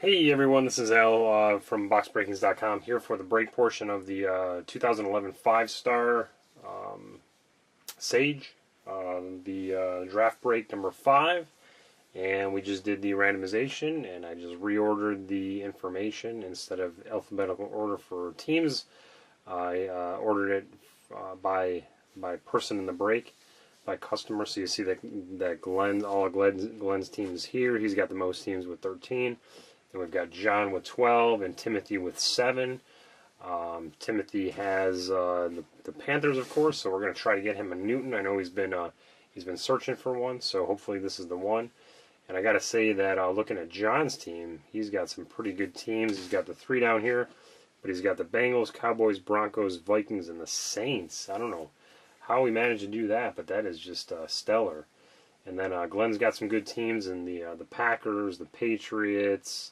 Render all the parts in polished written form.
Hey everyone, this is Al from BoxBreakings.com here for the break portion of the 2011 5-star Sage, the draft break number 5, and we just did the randomization, and I just reordered the information instead of alphabetical order for teams. I ordered it by person in the break, by customer. So you see that Glenn's team is here. He's got the most teams with 13. And we've got John with 12 and Timothy with 7. Timothy has the Panthers, of course, so we're going to try to get him a Newton. I know he's been searching for one, so hopefully this is the one. And I got to say that looking at John's team, he's got some pretty good teams. He's got the 3 down here, but he's got the Bengals, Cowboys, Broncos, Vikings, and the Saints. I don't know how he managed to do that, but that is just stellar. And then Glenn's got some good teams in the Packers, the Patriots.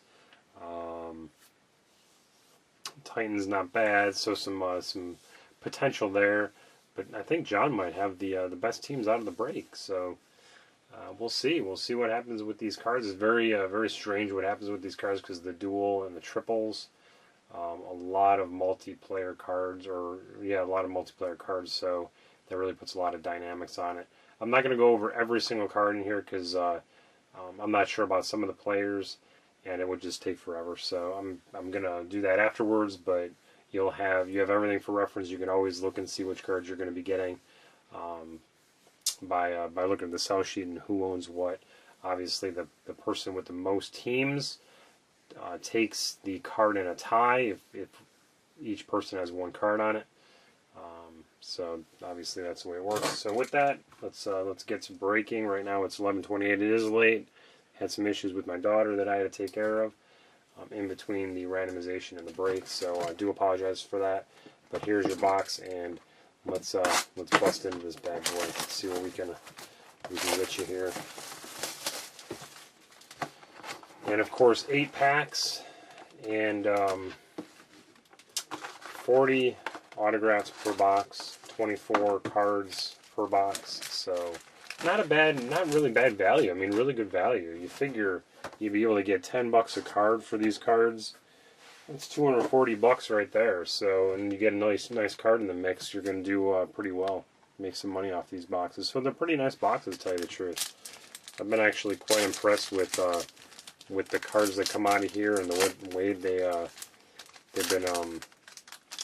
Titans not bad, so some potential there, but I think John might have the best teams out of the break. So we'll see. We'll see what happens with these cards. It's very strange what happens with these cards because the dual and the triples, a lot of multiplayer cards, So that really puts a lot of dynamics on it. I'm not going to go over every single card in here because I'm not sure about some of the players, and it would just take forever. So I'm gonna do that afterwards. But you have everything for reference. You can always look and see which cards you're going to be getting by looking at the sell sheet and who owns what. Obviously, the person with the most teams takes the card in a tie if each person has one card on it. So obviously that's the way it works. So with that, let's get to breaking. Right now it's 11:28. It is late. Had some issues with my daughter that I had to take care of in between the randomization and the break, so I do apologize for that. But here's your box, and let's bust into this bad boy. Let's see what we can get you here. And of course, 8 packs and 40 autographs per box, 24 cards per box. So not really bad value. I mean, really good value. You figure you'd be able to get $10 a card for these cards. That's $240 right there. So, and you get a nice card in the mix, you're going to do pretty well. Make some money off these boxes. So they're pretty nice boxes, to tell you the truth. I've been actually quite impressed with the cards that come out of here and the way they've been.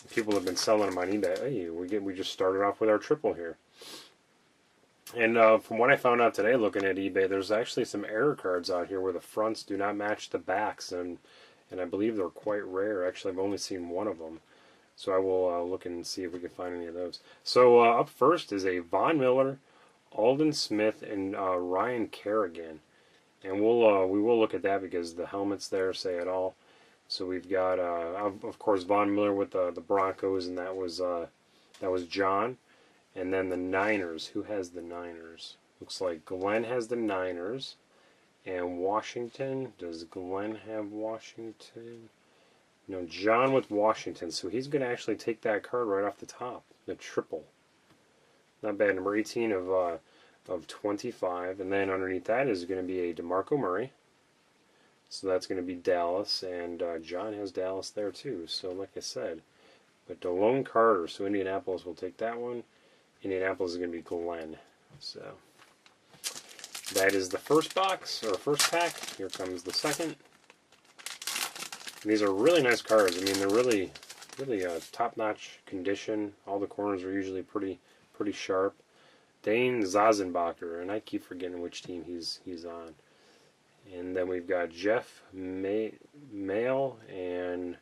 People have been selling them on eBay. Hey, we just started off with our triple here. And from what I found out today looking at eBay, there's actually some error cards out here where the fronts do not match the backs, and I believe they're quite rare. Actually, I've only seen one of them. So I will look and see if we can find any of those. So up first is a Von Miller, Aldon Smith, and Ryan Kerrigan. And we will look at that because the helmets there say it all. So we've got, of course, Von Miller with the Broncos, and that was John. And then the Niners. Who has the Niners? Looks like Glenn has the Niners. And Washington. Does Glenn have Washington? No, John with Washington. So he's going to actually take that card right off the top. The triple. Not bad. Number 18 of 25. And then underneath that is going to be a DeMarco Murray. So that's going to be Dallas. And John has Dallas there too. So like I said. But DeLone Carter. So Indianapolis will take that one. Indianapolis is going to be Glenn. So that is the first box, or first pack. Here comes the second. And these are really nice cards. I mean, they're really top-notch condition. All the corners are usually pretty sharp. Dane Zazenbacher, and I keep forgetting which team he's on. And then we've got Jeff Mail and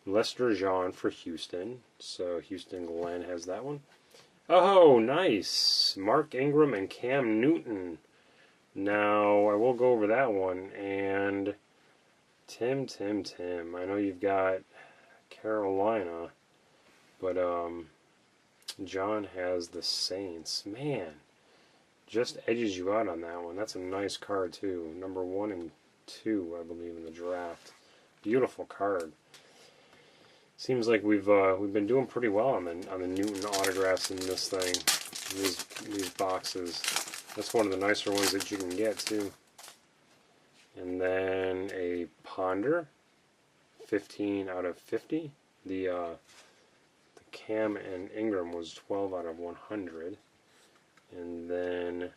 Lester Jean for Houston. So Houston Glenn has that one. Oh, nice. Mark Ingram and Cam Newton. Now, I will go over that one. And Tim. I know you've got Carolina, but John has the Saints. Man, just edges you out on that one. That's a nice card, too. Number 1 and 2, I believe, in the draft. Beautiful card. Seems like we've been doing pretty well on the Newton autographs in this thing, these boxes. That's one of the nicer ones that you can get too. And then a Ponder, 15 out of 50. The Cam and Ingram was 12 out of 100. And then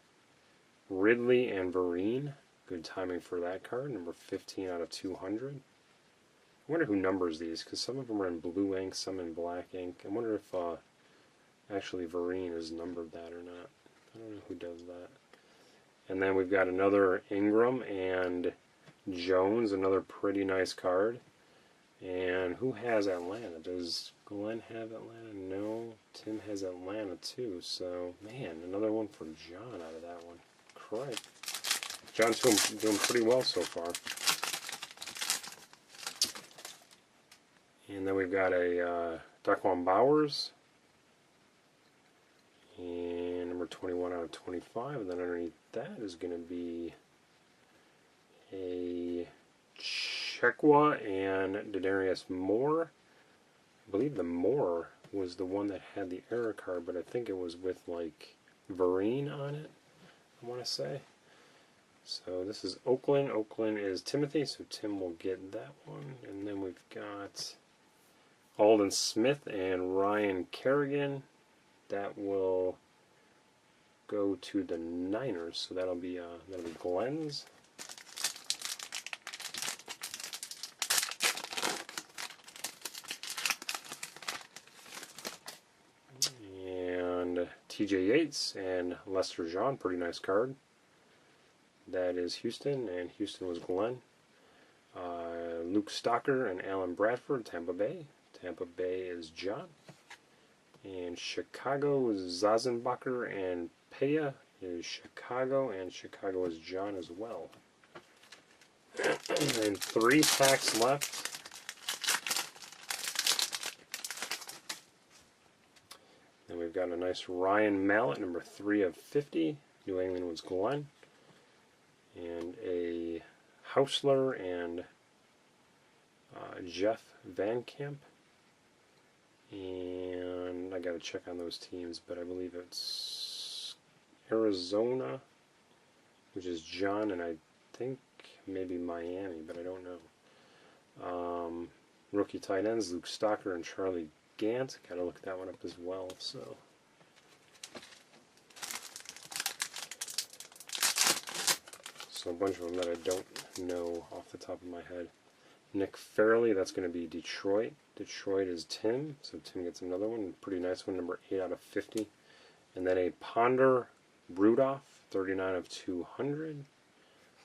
Ridley and Vereen, good timing for that card, number 15 out of 200. I wonder who numbers these, because some of them are in blue ink, some in black ink. I wonder if actually Vereen has numbered that or not. I don't know who does that. And then we've got another Ingram and Jones, another pretty nice card. And who has Atlanta? Does Glenn have Atlanta? No. Tim has Atlanta too. So, man, another one for John out of that one. Crap. John's doing pretty well so far. And then we've got a Daquan Bowers. And number 21 out of 25. And then underneath that is going to be a Chekwa and Denarius Moore. I believe the Moore was the one that had the error card, but I think it was with like Vereen on it, I want to say. So this is Oakland. Oakland is Timothy, so Tim will get that one. And then we've got Alden Smith and Ryan Kerrigan. That will go to the Niners, so that'll be Glenn's. And TJ Yates and Lester Jean, pretty nice card. That is Houston, and Houston was Glenn. Luke Stocker and Alan Bradford, Tampa Bay. Tampa Bay is John. And Chicago is Zazenbacher, and Peya is Chicago, and Chicago is John as well. And 3 packs left. And we've got a nice Ryan Mallett, number 3 of 50. New England was Glenn. And a Hausler and Jeff Van Camp. And I got to check on those teams, but I believe it's Arizona, which is John, and I think maybe Miami, but I don't know. Rookie tight ends, Luke Stocker and Charlie Gant. Got to look that one up as well. So a bunch of them that I don't know off the top of my head. Nick Fairley, that's going to be Detroit. Detroit is Tim, so Tim gets another one. Pretty nice one, number 8 out of 50. And then a Ponder Rudolph, 39 of 200.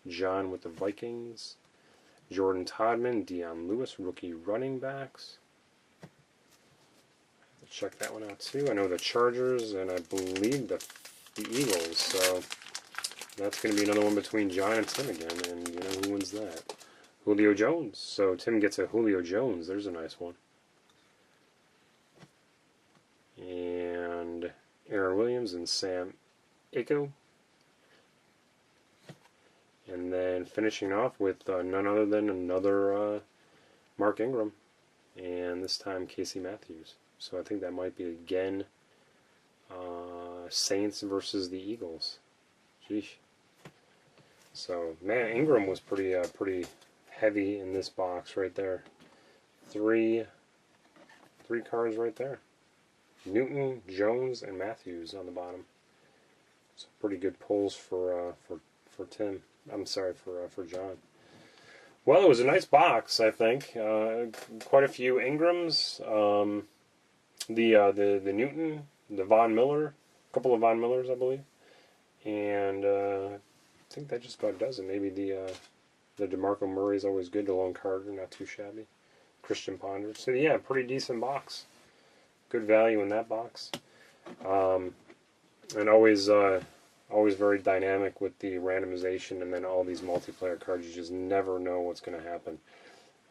John with the Vikings. Jordan Todman, Deion Lewis, rookie running backs. Check that one out too. I know the Chargers, and I believe the Eagles, so that's going to be another one between John and Tim again, and you know who wins that? Julio Jones. So Tim gets a Julio Jones. There's a nice one. And Aaron Williams and Sam Aiko. And then finishing off with none other than another Mark Ingram. And this time Casey Matthews. So I think that might be again Saints versus the Eagles. Sheesh. So man, Ingram was pretty heavy in this box right there. Three cards right there. Newton, Jones, and Matthews on the bottom. So pretty good pulls for Tim. I'm sorry, for John. Well, it was a nice box, I think. Quite a few Ingrams. The Newton, the Von Miller, a couple of Von Millers, I believe. And I think that just about does it. Maybe the DeMarco Murray's always good. DeLone Carter, not too shabby. Christian Ponder. So yeah, pretty decent box. Good value in that box. And always very dynamic with the randomization, and then all these multiplayer cards. You just never know what's going to happen.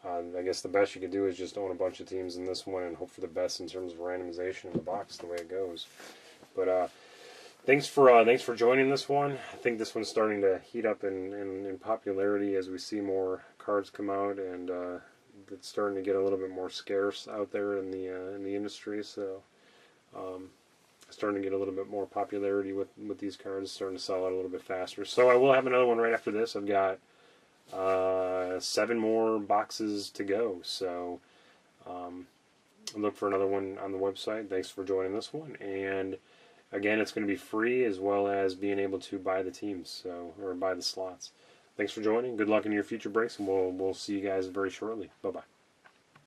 I guess the best you could do is just own a bunch of teams in this one and hope for the best in terms of randomization in the box, the way it goes. But thanks for joining this one. I think this one's starting to heat up in popularity as we see more cards come out, and it's starting to get a little bit more scarce out there in the industry. So starting to get a little bit more popularity with these cards, starting to sell out a little bit faster. So I will have another one right after this. I've got 7 more boxes to go. So look for another one on the website. Thanks for joining this one. And again, it's going to be free as well as being able to buy the teams, or buy the slots. Thanks for joining. Good luck in your future breaks, and we'll see you guys very shortly. Bye-bye.